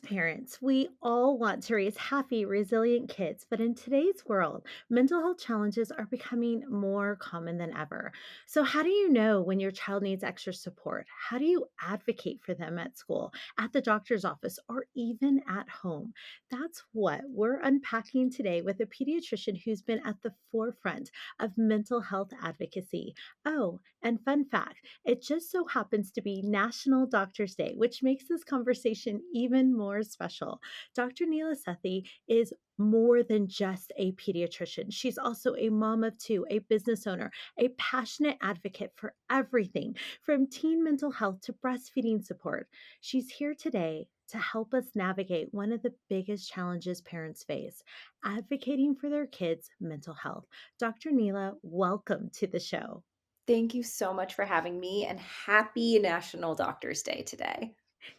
parents, we all want to raise happy, resilient kids, but in today's world, mental health challenges are becoming more common than ever. So, how do you know when your child needs extra support? How do you advocate for them at school, at the doctor's office, or even at home? That's what we're unpacking today with a pediatrician who's been at the forefront of mental health advocacy. Oh, and fun fact, it just so happens to be National Doctors Day, which makes this conversation even more special. Dr. Neela Sethi is more than just a pediatrician. She's also a mom of two, a business owner, a passionate advocate for everything from teen mental health to breastfeeding support. She's here today to help us navigate one of the biggest challenges parents face advocating for their kids' mental health. Dr. Neela, welcome to the show. Thank you so much for having me and happy National Doctors Day today.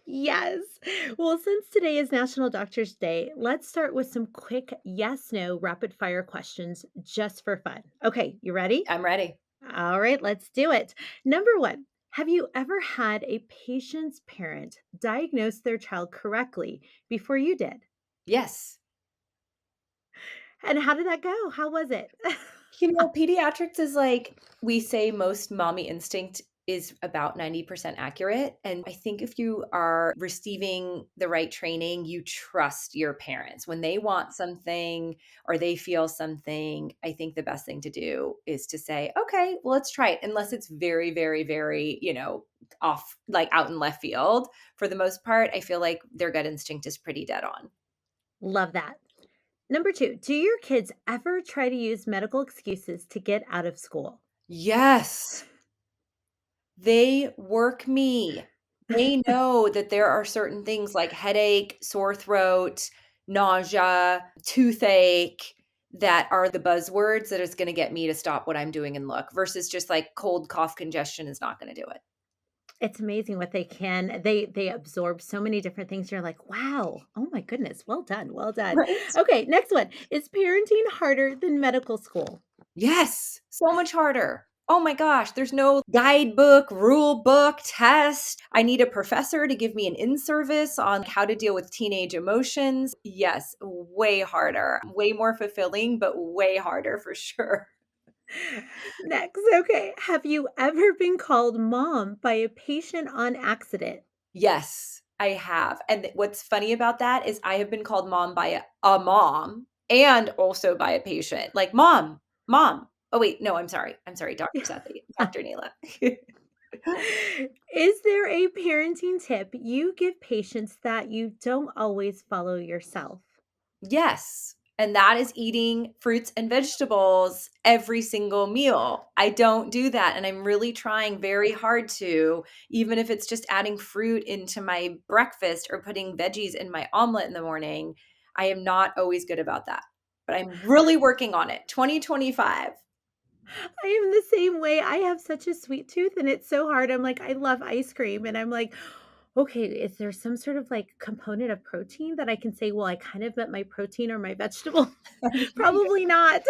Yes. Well, since today is National Doctors Day, let's start with some quick yes no rapid fire questions just for fun. Okay, you ready? I'm ready. All right, let's do it. Number one, have you ever had a patient's parent diagnose their child correctly before you did? Yes. And how did that go? How was it? Pediatrics is like we say most mommy instinct is about 90% accurate. And I think if you are receiving the right training, you trust your parents. When they want something or they feel something, I think the best thing to do is to say, okay, well, let's try it. Unless it's very, very, very, off, like out in left field. For the most part, I feel like their gut instinct is pretty dead on. Love that. Number two, do your kids ever try to use medical excuses to get out of school? Yes. They work me. They know that there are certain things like headache, sore throat, nausea, toothache that are the buzzwords that is gonna get me to stop what I'm doing and look versus just like cold, cough, congestion is not gonna do it. It's amazing what they can they absorb so many different things. You're like, "Wow. Oh my goodness. Well done. Well done." Right? Okay, next one. Is parenting harder than medical school? Yes, so much harder. Oh my gosh, there's no guidebook, rule book, test. I need a professor to give me an in service on how to deal with teenage emotions. Yes, way harder, way more fulfilling, but way harder for sure. Next, okay. Have you ever been called mom by a patient on accident? Yes, I have. And what's funny about that is I have been called mom by a mom and also by a patient. Like, mom, mom. Oh, wait, no, I'm sorry. I'm sorry, Dr. Sethi, Dr. Neela. Is there a parenting tip you give patients that you don't always follow yourself? Yes, and that is eating fruits and vegetables every single meal. I don't do that, and I'm really trying very hard to, even if it's just adding fruit into my breakfast or putting veggies in my omelet in the morning. I am not always good about that, but I'm really working on it. 2025. I am the same way. I have such a sweet tooth and it's so hard. I'm like, I love ice cream. And I'm like, okay, is there some sort of like component of protein that I can say, well, I kind of met my protein or my vegetable? Probably not.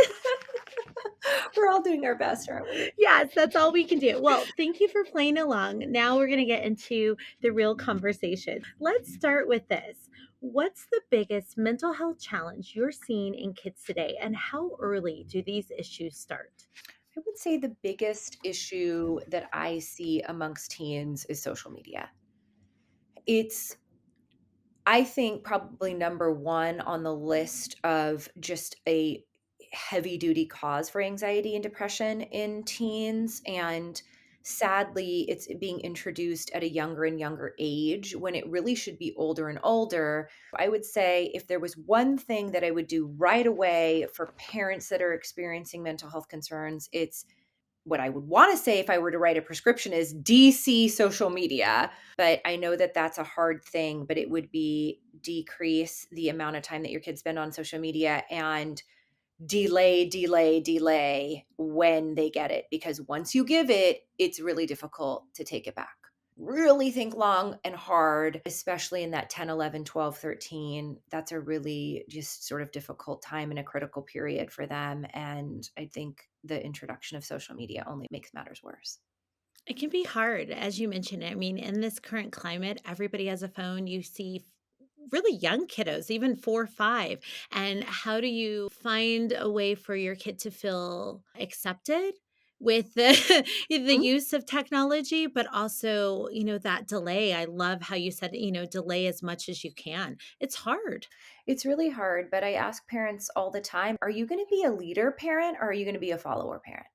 We're all doing our best, aren't we? Yes, that's all we can do. Well, thank you for playing along. Now we're going to get into the real conversation. Let's start with this. What's the biggest mental health challenge you're seeing in kids today, and how early do these issues start? I would say the biggest issue that I see amongst teens is social media. It's I think probably number 1 on the list of just a heavy duty cause for anxiety and depression in teens, and sadly, it's being introduced at a younger and younger age when it really should be older and older. I would say if there was one thing that I would do right away for parents that are experiencing mental health concerns, it's what I would want to say if I were to write a prescription is DC social media, but I know that that's a hard thing, but it would be decrease the amount of time that your kids spend on social media and delay, delay, delay when they get it. Because once you give it, it's really difficult to take it back. Really think long and hard, especially in that 10, 11, 12, 13. That's a really just sort of difficult time and a critical period for them. And I think the introduction of social media only makes matters worse. It can be hard, as you mentioned. I mean, in this current climate, everybody has a phone. You see really young kiddos, even 4, 5, and how do you find a way for your kid to feel accepted with the the Mhm. use of technology, but also, that delay? I love how you said, delay as much as you can. It's hard. It's really hard, but I ask parents all the time, are you going to be a leader parent or are you going to be a follower parent?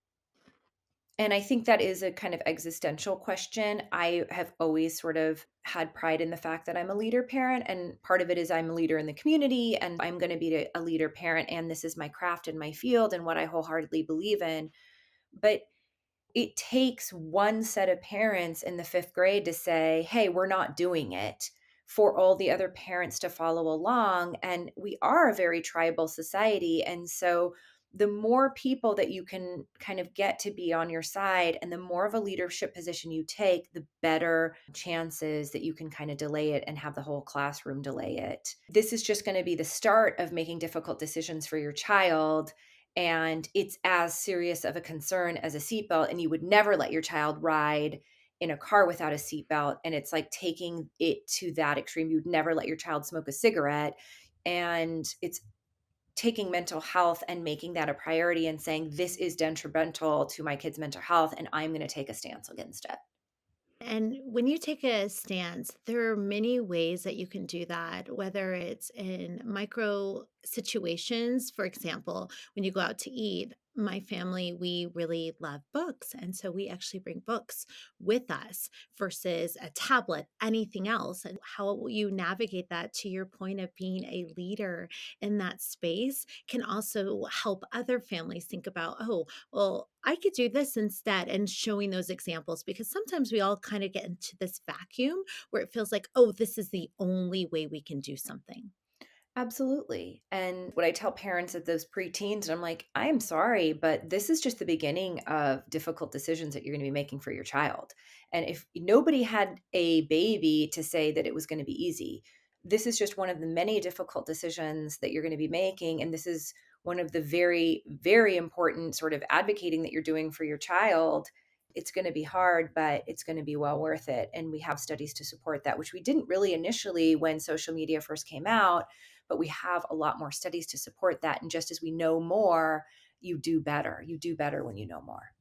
And I think that is a kind of existential question. I have always sort of had pride in the fact that I'm a leader parent. And part of it is I'm a leader in the community and I'm going to be a leader parent. And this is my craft and my field and what I wholeheartedly believe in. But it takes one set of parents in the 5th grade to say, "Hey, we're not doing it," for all the other parents to follow along, and we are a very tribal society, and so the more people that you can kind of get to be on your side and the more of a leadership position you take, the better chances that you can kind of delay it and have the whole classroom delay it. This is just gonna be the start of making difficult decisions for your child, and it's as serious of a concern as a seatbelt, and you would never let your child ride in a car without a seatbelt, and it's like taking it to that extreme. You'd never let your child smoke a cigarette, and it's taking mental health and making that a priority and saying, "This is detrimental to my kid's mental health, and I'm gonna take a stance against it." And when you take a stance, there are many ways that you can do that, whether it's in micro situations. For example, when you go out to eat, my family, we really love books. And so we actually bring books with us versus a tablet, anything else. And how you navigate that, to your point of being a leader in that space, can also help other families think about, oh, well, I could do this instead, and showing those examples, because sometimes we all kind of get into this vacuum where it feels like, oh, this is the only way we can do something. Absolutely. And what I tell parents of those preteens, I'm like, I am sorry, but this is just the beginning of difficult decisions that you're going to be making for your child. And if nobody had a baby to say that it was going to be easy, this is just one of the many difficult decisions that you're going to be making. And this is one of the very, very important sort of advocating that you're doing for your child. It's going to be hard, but it's going to be well worth it. And we have studies to support that, which we didn't really initially when social media first came out, but we have a lot more studies to support that. And just as we know more, you do better. You do better when you know more.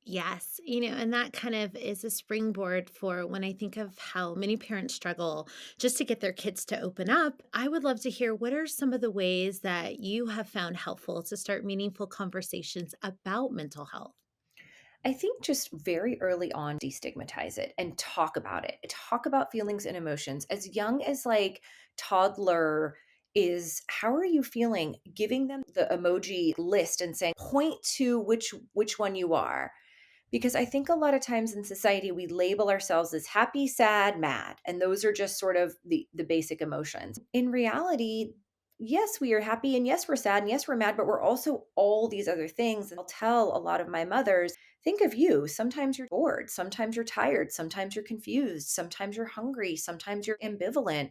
Yes, and that kind of is a springboard for when I think of how many parents struggle just to get their kids to open up. I would love to hear, what are some of the ways that you have found helpful to start meaningful conversations about mental health? I think just very early on, destigmatize it and talk about it. Talk about feelings and emotions. As young as like toddler is, how are you feeling? Giving them the emoji list and saying, point to which one you are. Because I think a lot of times in society we label ourselves as happy, sad, mad, and those are just sort of the basic emotions. In reality, yes, we are happy and yes, we're sad and yes, we're mad, but we're also all these other things. And I'll tell a lot of my mothers, think of you. Sometimes you're bored, sometimes you're tired, sometimes you're confused, sometimes you're hungry, sometimes you're ambivalent.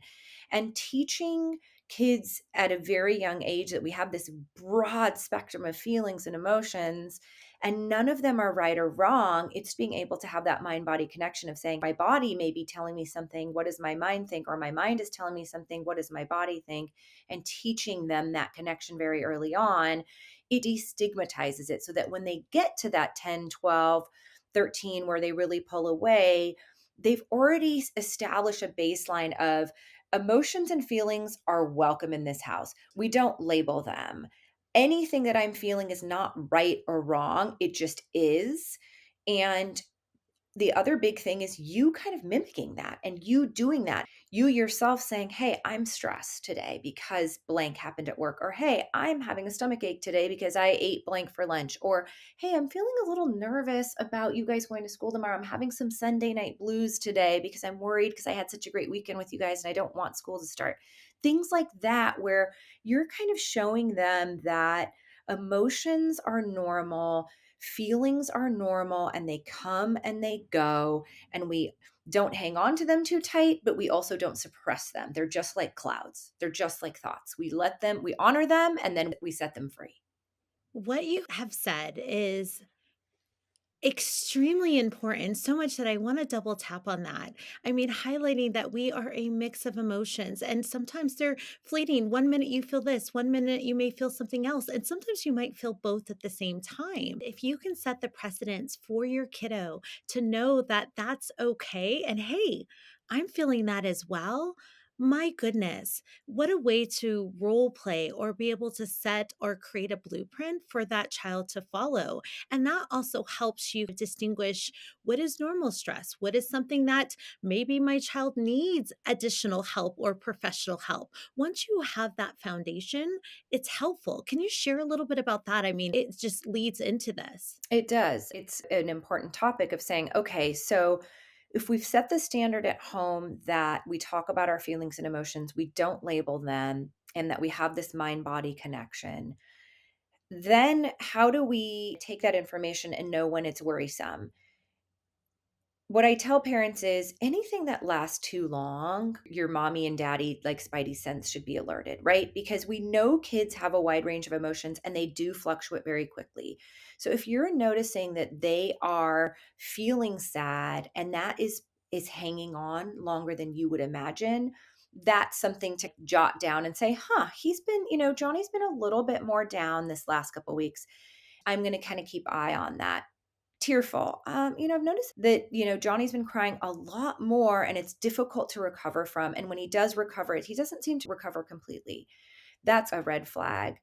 And teaching kids at a very young age that we have this broad spectrum of feelings and emotions, and none of them are right or wrong. It's being able to have that mind body connection of saying, my body may be telling me something. What does my mind think? Or my mind is telling me something. What does my body think? And teaching them that connection very early on, it destigmatizes it so that when they get to that 10, 12, 13, where they really pull away, they've already established a baseline of emotions and feelings are welcome in this house. We don't label them. Anything that I'm feeling is not right or wrong, it just is. And the other big thing is you kind of mimicking that and you doing that. You yourself saying, "Hey, I'm stressed today because blank happened at work," or "Hey, I'm having a stomach ache today because I ate blank for lunch," or "Hey, I'm feeling a little nervous about you guys going to school tomorrow. I'm having some Sunday night blues today because I'm worried because I had such a great weekend with you guys and I don't want school to start." Things like that where you're kind of showing them that emotions are normal, feelings are normal, and they come and they go, and we don't hang on to them too tight, but we also don't suppress them. They're just like clouds. They're just like thoughts. We let them, we honor them, and then we set them free. What you have said is Extremely important, so much that I wanna double tap on that. I mean, highlighting that we are a mix of emotions, and sometimes they're fleeting. One minute you feel this, one minute you may feel something else, and sometimes you might feel both at the same time. If you can set the precedence for your kiddo to know that that's okay, and, "Hey, I'm feeling that as well," my goodness, what a way to role play or be able to set or create a blueprint for that child to follow. And that also helps you distinguish what is normal stress, what is something that maybe my child needs additional help or professional help. Once you have that foundation, it's helpful. Can you share a little bit about that? I mean, it just leads into this. It does. It's an important topic of saying, okay, so if we've set the standard at home that we talk about our feelings and emotions, we don't label them, and that we have this mind body connection, then how do we take that information and know when it's worrisome? What I tell parents is anything that lasts too long, your mommy and daddy, like spidey sense, should be alerted, right? Because we know kids have a wide range of emotions and they do fluctuate very quickly. So if you're noticing that they are feeling sad and that is hanging on longer than you would imagine, that's something to jot down and say, huh, he's been, Johnny's been a little bit more down this last couple weeks. I'm going to kind of keep eye on that. Tearful. I've noticed that, Johnny's been crying a lot more and it's difficult to recover from. And when he does recover it, he doesn't seem to recover completely. That's a red flag.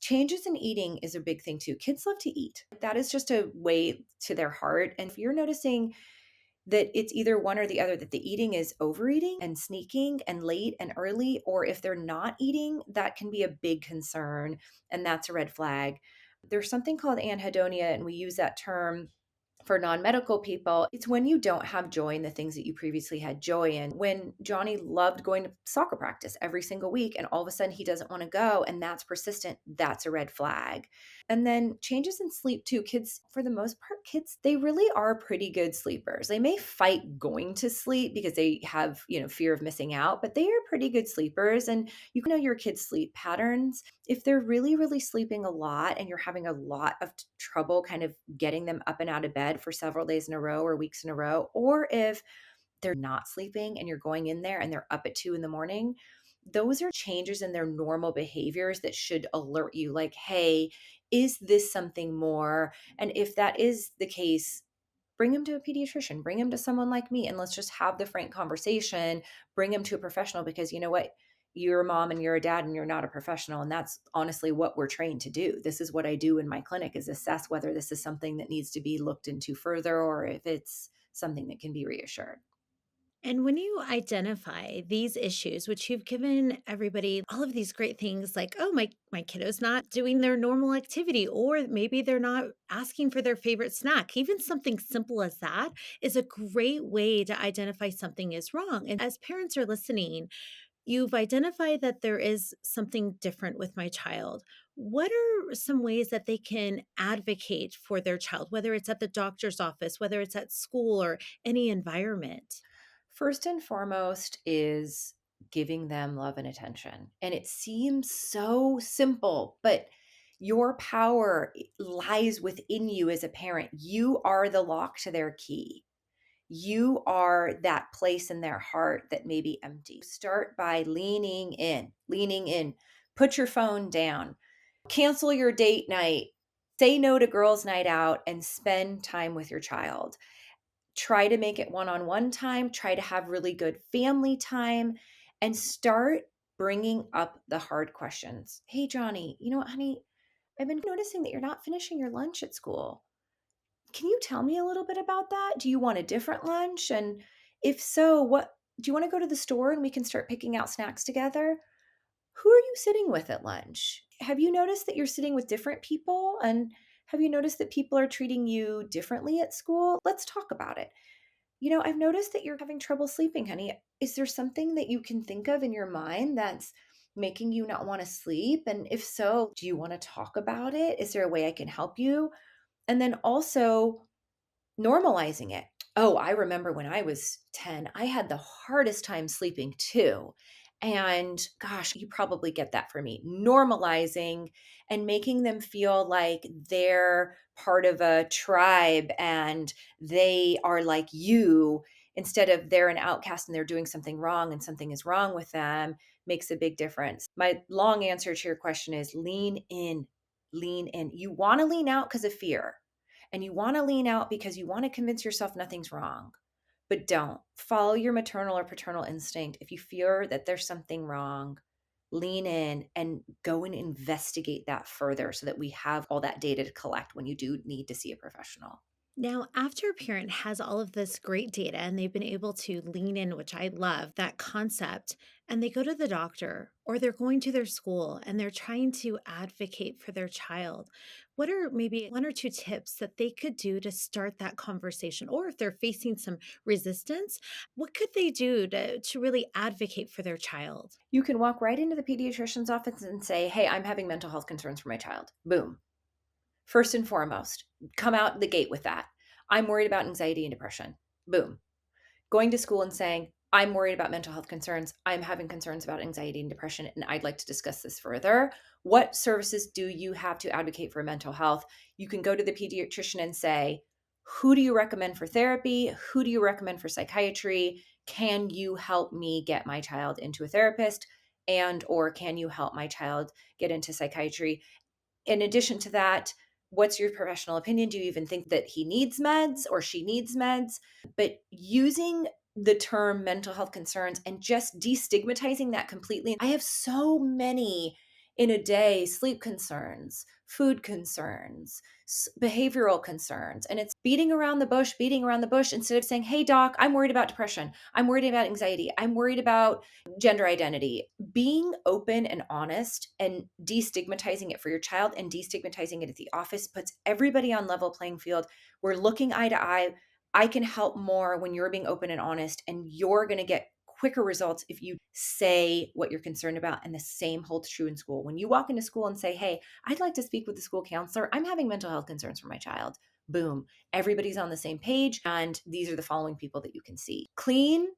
Changes in eating is a big thing too. Kids love to eat. That is just a way to their heart. And if you're noticing that it's either one or the other, that the eating is overeating and sneaking and late and early, or if they're not eating, that can be a big concern. And that's a red flag. There's something called anhedonia, and we use that term for non-medical people. It's when you don't have joy in the things that you previously had joy in. When Johnny loved going to soccer practice every single week and all of a sudden he doesn't want to go and that's persistent, that's a red flag. And then changes in sleep too. Kids, for the most part, kids, they really are pretty good sleepers. They may fight going to sleep because they have, fear of missing out, but they are pretty good sleepers. And you can know your kids' sleep patterns. If they're really, really sleeping a lot and you're having a lot of trouble kind of getting them up and out of bed for several days in a row or weeks in a row, or if they're not sleeping and you're going in there and they're up at 2 in the morning, those are changes in their normal behaviors that should alert you like, hey, is this something more? And if that is the case, bring them to a pediatrician, bring them to someone like me, and let's just have the frank conversation. Bring them to a professional because you know what? You're a mom and you're a dad and you're not a professional. And that's honestly what we're trained to do. This is what I do in my clinic is assess whether this is something that needs to be looked into further or if it's something that can be reassured. And when you identify these issues, which you've given everybody all of these great things like, oh, my kiddo's not doing their normal activity, or maybe they're not asking for their favorite snack. Even something simple as that is a great way to identify something is wrong. And as parents are listening, you've identified that there is something different with my child. What are some ways that they can advocate for their child, whether it's at the doctor's office, whether it's at school or any environment? First and foremost is giving them love and attention. And it seems so simple, but your power lies within you as a parent. You are the lock to their key. You are that place in their heart that may be empty. Start by leaning in, leaning in. Put your phone down, cancel your date night, say no to girls' night out, and spend time with your child. Try to make it one-on-one time, try to have really good family time, and start bringing up the hard questions. Hey, Johnny, you know what, honey? I've been noticing that you're not finishing your lunch at school. Can you tell me a little bit about that? Do you want a different lunch? And if so, what do you want to go to the store and we can start picking out snacks together? Who are you sitting with at lunch? Have you noticed that you're sitting with different people? And have you noticed that people are treating you differently at school? Let's talk about it. I've noticed that you're having trouble sleeping, honey. Is there something that you can think of in your mind that's making you not want to sleep? And if so, do you want to talk about it? Is there a way I can help you? And then also normalizing it. Oh, I remember when I was 10, I had the hardest time sleeping too. And gosh, you probably get that for me. Normalizing and making them feel like they're part of a tribe and they are like you, instead of they're an outcast and they're doing something wrong and something is wrong with them, makes a big difference. My long answer to your question is lean in. Lean in. You want to lean out because of fear, and you want to lean out because you want to convince yourself nothing's wrong. But don't follow your maternal or paternal instinct. If you fear that there's something wrong, lean in and go and investigate that further so that we have all that data to collect when you do need to see a professional. Now, after a parent has all of this great data and they've been able to lean in, which I love that concept, and they go to the doctor or they're going to their school and they're trying to advocate for their child, what are maybe one or two tips that they could do to start that conversation? Or if they're facing some resistance, what could they do to really advocate for their child? You can walk right into the pediatrician's office and say, "Hey, I'm having mental health concerns for my child." Boom. First and foremost, come out the gate with that. I'm worried about anxiety and depression. Boom. Going to school and saying, "I'm worried about mental health concerns. I'm having concerns about anxiety and depression, and I'd like to discuss this further. What services do you have to advocate for mental health?" You can go to the pediatrician and say, "Who do you recommend for therapy? Who do you recommend for psychiatry? Can you help me get my child into a therapist? And or can you help my child get into psychiatry? In addition to that, what's your professional opinion? Do you even think that he needs meds or she needs meds?" But using the term mental health concerns and just destigmatizing that completely. I have so many in a day: sleep concerns, food concerns, behavioral concerns. And it's beating around the bush instead of saying, "Hey, doc, I'm worried about depression. I'm worried about anxiety. I'm worried about gender identity." Being open and honest and destigmatizing it for your child and destigmatizing it at the office puts everybody on level playing field. We're looking eye to eye. I can help more when you're being open and honest, and you're going to get quicker results if you say what you're concerned about. And the same holds true in school. When you walk into school and say, "Hey, I'd like to speak with the school counselor. I'm having mental health concerns for my child." Boom. Everybody's on the same page. And these are the following people that you can see: clean,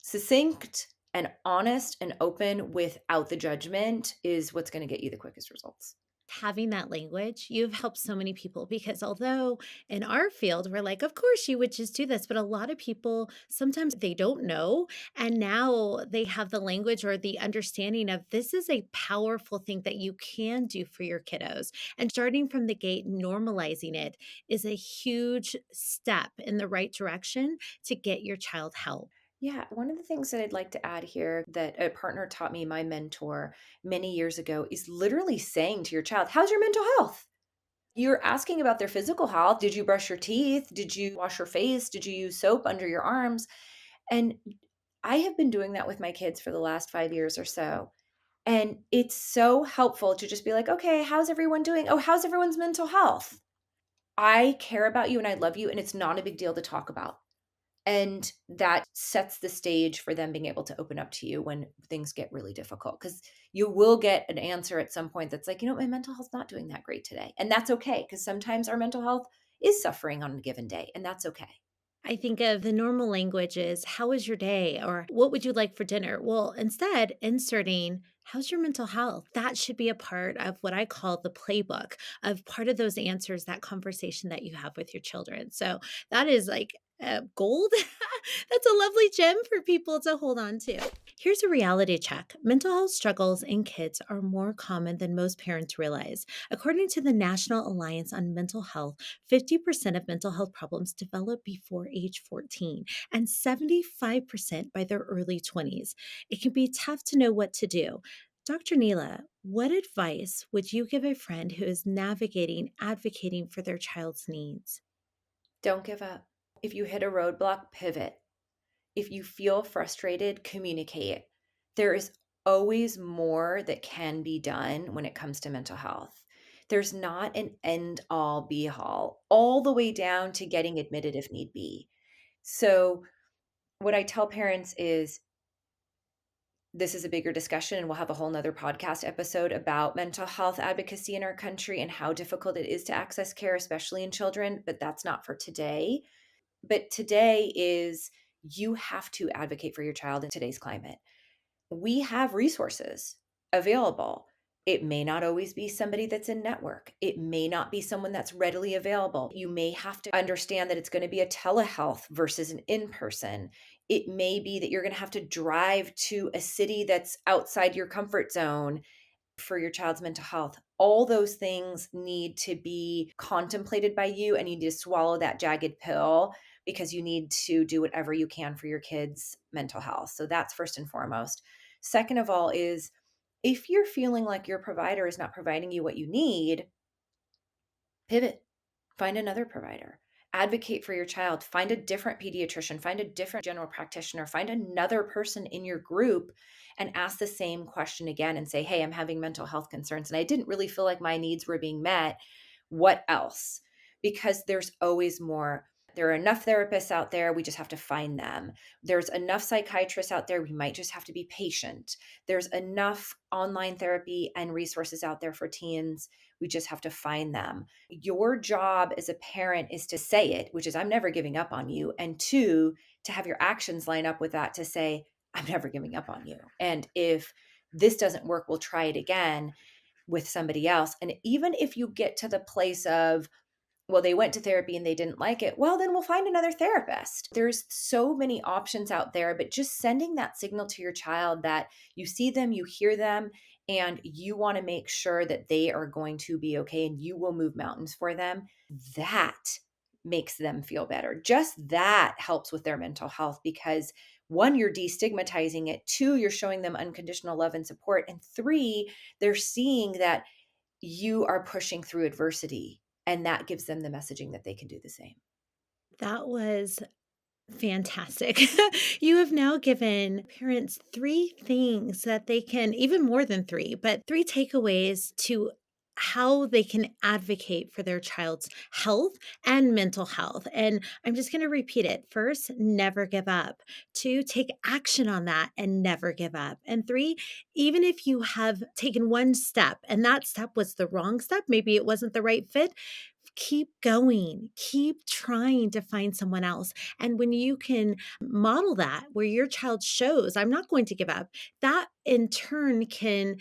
succinct, and honest and open without the judgment is what's going to get you the quickest results. Having that language, you've helped so many people because although in our field, we're like, of course you would just do this. But a lot of people, sometimes they don't know. And now they have the language or the understanding of this is a powerful thing that you can do for your kiddos. And starting from the gate, normalizing it is a huge step in the right direction to get your child help. Yeah, one of the things that I'd like to add here that a partner taught me, my mentor, many years ago, is literally saying to your child, "How's your mental health?" You're asking about their physical health. Did you brush your teeth? Did you wash your face? Did you use soap under your arms? And I have been doing that with my kids for the last 5 years or so. And it's so helpful to just be like, "Okay, how's everyone doing? Oh, how's everyone's mental health? I care about you and I love you, and it's not a big deal to talk about." And that sets the stage for them being able to open up to you when things get really difficult, because you will get an answer at some point that's like, "My mental health's not doing that great today." And that's okay, because sometimes our mental health is suffering on a given day, and that's okay. I think of the normal language is, how was your day? Or what would you like for dinner? Well, instead, inserting, how's your mental health? That should be a part of what I call the playbook of part of those answers, that conversation that you have with your children. So that is like gold. That's a lovely gem for people to hold on to. Here's a reality check. Mental health struggles in kids are more common than most parents realize. According to the National Alliance on Mental Health, 50% of mental health problems develop before age 14 and 75% by their early 20s. It can be tough to know what to do. Dr. Neela, what advice would you give a friend who is navigating advocating for their child's needs? Don't give up. If you hit a roadblock, pivot. If you feel frustrated, communicate. There is always more that can be done when it comes to mental health. There's not an end all be all the way down to getting admitted if need be. So, what I tell parents is, this is a bigger discussion, and we'll have a whole nother podcast episode about mental health advocacy in our country and how difficult it is to access care, especially in children. But that's not for today. But today is, you have to advocate for your child in today's climate. We have resources available. It may not always be somebody that's in network. It may not be someone that's readily available. You may have to understand that it's going to be a telehealth versus an in person. It may be that you're going to have to drive to a city that's outside your comfort zone for your child's mental health. All those things need to be contemplated by you, and you need to swallow that jagged pill because you need to do whatever you can for your kids' mental health. So that's first and foremost. Second of all, is if you're feeling like your provider is not providing you what you need, pivot, find another provider. Advocate for your child, find a different pediatrician, find a different general practitioner, find another person in your group and ask the same question again and say, "Hey, I'm having mental health concerns and I didn't really feel like my needs were being met. What else?" Because there's always more. There are enough therapists out there, we just have to find them. There's enough psychiatrists out there, we might just have to be patient. There's enough online therapy and resources out there for teens, we just have to find them. Your job as a parent is to say it, which is, "I'm never giving up on you." And two, to have your actions line up with that to say, "I'm never giving up on you. And if this doesn't work, we'll try it again with somebody else." And even if you get to the place of, well, they went to therapy and they didn't like it, well, then we'll find another therapist. There's so many options out there, but just sending that signal to your child that you see them, you hear them, and you want to make sure that they are going to be okay and you will move mountains for them, that makes them feel better. Just that helps with their mental health because one, you're destigmatizing it, two, you're showing them unconditional love and support, and three, they're seeing that you are pushing through adversity, and that gives them the messaging that they can do the same. That was fantastic. You have now given parents 3 things that they can, even more than 3, but 3 takeaways to how they can advocate for their child's health and mental health. And I'm just going to repeat it. First, never give up. 2, take action on that and never give up. And 3, even if you have taken one step and that step was the wrong step, maybe it wasn't the right fit, keep going, keep trying to find someone else. And when you can model that, where your child shows, "I'm not going to give up," that in turn can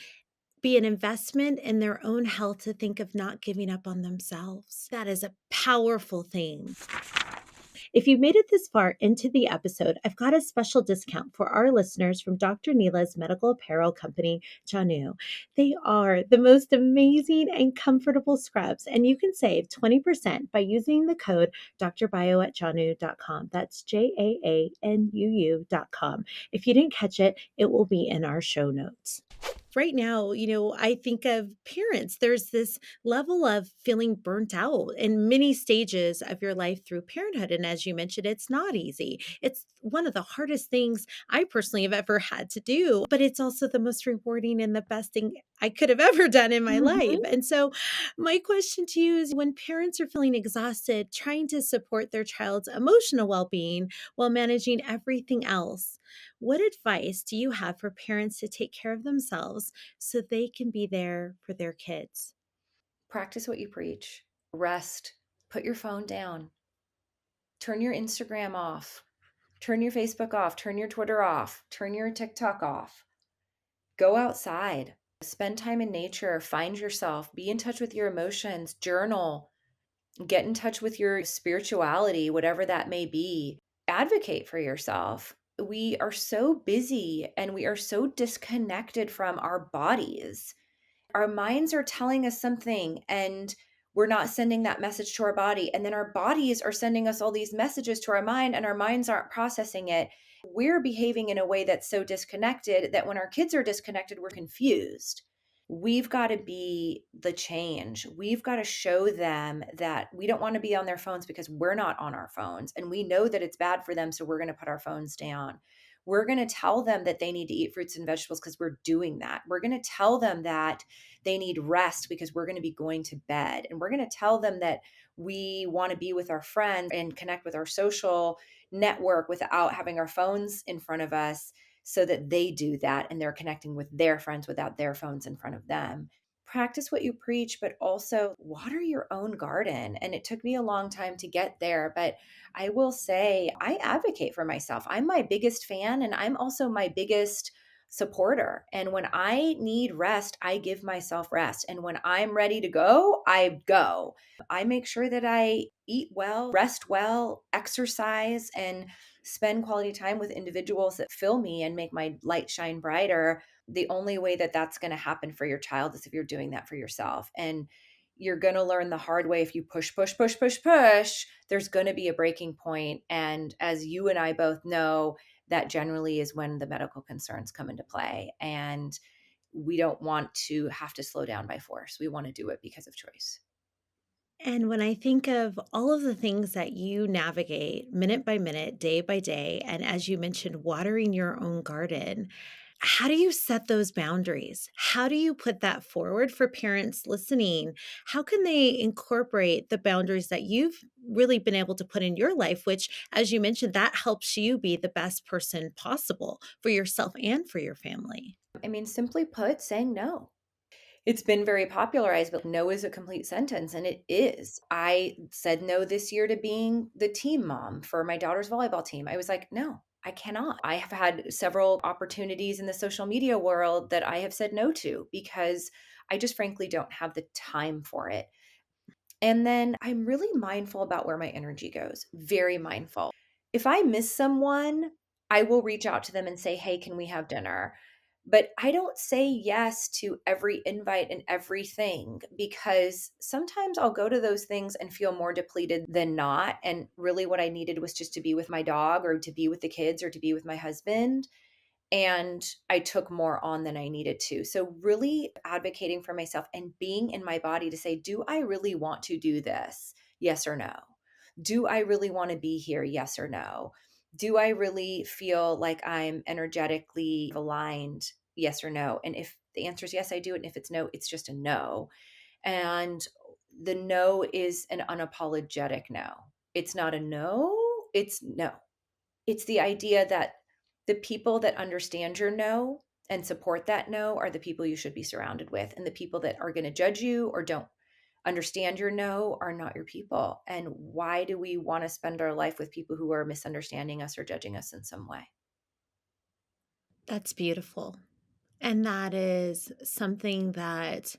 be an investment in their own health to think of not giving up on themselves. That is a powerful thing. If you made it this far into the episode, I've got a special discount for our listeners from Dr. Neela's medical apparel company, Janu. They are the most amazing and comfortable scrubs, and you can save 20% by using the code drbio at janu.com. That's JAANUU.com. If you didn't catch it, it will be in our show notes. Right now, I think of parents. There's this level of feeling burnt out in many stages of your life through parenthood. And as you mentioned, it's not easy. It's one of the hardest things I personally have ever had to do, but it's also the most rewarding and the best thing I could have ever done in my life. Mhm. And so, my question to you is, when parents are feeling exhausted trying to support their child's emotional well being while managing everything else, what advice do you have for parents to take care of themselves so they can be there for their kids? Practice what you preach. Rest. Put your phone down. Turn your Instagram off. Turn your Facebook off. Turn your Twitter off. Turn your TikTok off. Go outside. Spend time in nature. Find yourself. Be in touch with your emotions. Journal. Get in touch with your spirituality, whatever that may be. Advocate for yourself. We are so busy and we are so disconnected from our bodies. Our minds are telling us something and we're not sending that message to our body. And then our bodies are sending us all these messages to our mind and our minds aren't processing it. We're behaving in a way that's so disconnected that when our kids are disconnected, we're confused. We've got to be the change. We've got to show them that we don't want to be on their phones because we're not on our phones. And we know that it's bad for them. So we're going to put our phones down. We're going to tell them that they need to eat fruits and vegetables because we're doing that. We're going to tell them that they need rest because we're going to be going to bed. And we're going to tell them that we want to be with our friends and connect with our social network without having our phones in front of us so that they do that and they're connecting with their friends without their phones in front of them. Practice what you preach, but also water your own garden. And it took me a long time to get there, but I will say I advocate for myself. I'm my biggest fan and I'm also my biggest supporter. And when I need rest, I give myself rest. And when I'm ready to go, I go. I make sure that I eat well, rest well, exercise, and spend quality time with individuals that fill me and make my light shine brighter. The only way that that's going to happen for your child is if you're doing that for yourself. And you're going to learn the hard way if you push, push, push, push, push. There's going to be a breaking point. And as you and I both know, that generally is when the medical concerns come into play. And we don't want to have to slow down by force. We want to do it because of choice. And when I think of all of the things that you navigate minute by minute, day by day, and as you mentioned, watering your own garden, how do you set those boundaries? How do you put that forward for parents listening? How can they incorporate the boundaries that you've really been able to put in your life, which, as you mentioned, that helps you be the best person possible for yourself and for your family? I mean, simply put, saying no. It's been very popularized, but no is a complete sentence, and it is. I said no this year to being the team mom for my daughter's volleyball team. I was like, no, I cannot. I have had several opportunities in the social media world that I have said no to because I just frankly don't have the time for it. And then I'm really mindful about where my energy goes, very mindful. If I miss someone, I will reach out to them and say, "Hey, can we have dinner?" But I don't say yes to every invite and everything because sometimes I'll go to those things and feel more depleted than not. And really, what I needed was just to be with my dog or to be with the kids or to be with my husband, and I took more on than I needed to. So, really advocating for myself and being in my body to say, do I really want to do this? Yes or no? Do I really want to be here? Yes or no? Do I really feel like I'm energetically aligned? Yes or no? And if the answer is yes, I do. And if it's no, it's just a no. And the no is an unapologetic no. It's not a no, it's no. It's the idea that the people that understand your no and support that no are the people you should be surrounded with, and the people that are gonna judge you or don't understand your no are not your people. And why do we wanna spend our life with people who are misunderstanding us or judging us in some way? That's beautiful. And that is something that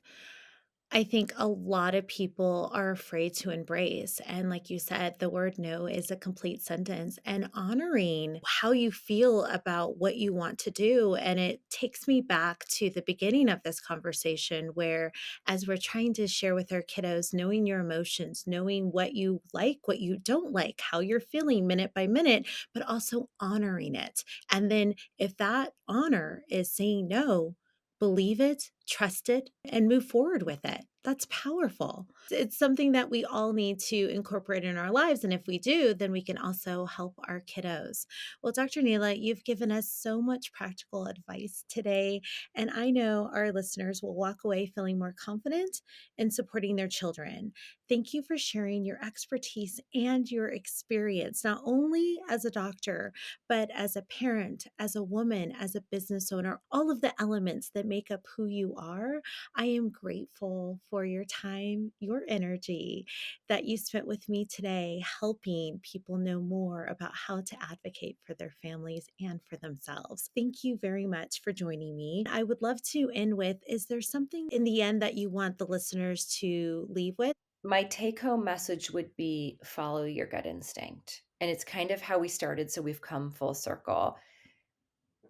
I think a lot of people are afraid to embrace. And like you said, the word no is a complete sentence and honoring how you feel about what you want to do. And it takes me back to the beginning of this conversation where, as we're trying to share with our kiddos, knowing your emotions, knowing what you like, what you don't like, how you're feeling minute by minute, but also honoring it. And then if that honor is saying no, believe it, trust it, and move forward with it. That's powerful. It's something that we all need to incorporate in our lives. And if we do, then we can also help our kiddos. Well, Dr. Neela, you've given us so much practical advice today. And I know our listeners will walk away feeling more confident in supporting their children. Thank you for sharing your expertise and your experience, not only as a doctor, but as a parent, as a woman, as a business owner, all of the elements that make up who you are. I am grateful for your time, your energy that you spent with me today, helping people know more about how to advocate for their families and for themselves. Thank you very much for joining me. I would love to end with, is there something in the end that you want the listeners to leave with? My take home message would be follow your gut instinct. And it's kind of how we started, so we've come full circle.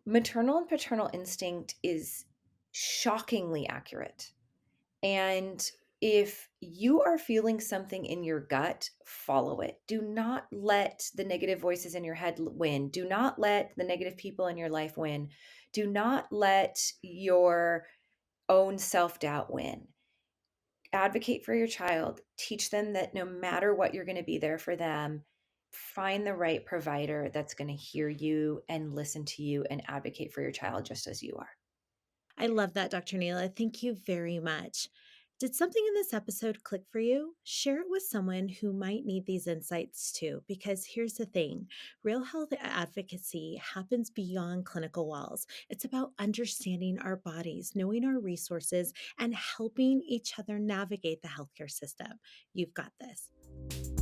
Maternal and paternal instinct is shockingly accurate. And if you are feeling something in your gut, follow it. Do not let the negative voices in your head win. Do not let the negative people in your life win. Do not let your own self doubt win. Advocate for your child. Teach them that no matter what, you're going to be there for them. Find the right provider that's going to hear you and listen to you and advocate for your child just as you are. I love that, Dr. Neela. Thank you very much. Did something in this episode click for you? Share it with someone who might need these insights too, because here's the thing, real health advocacy happens beyond clinical walls. It's about understanding our bodies, knowing our resources, and helping each other navigate the healthcare system. You've got this.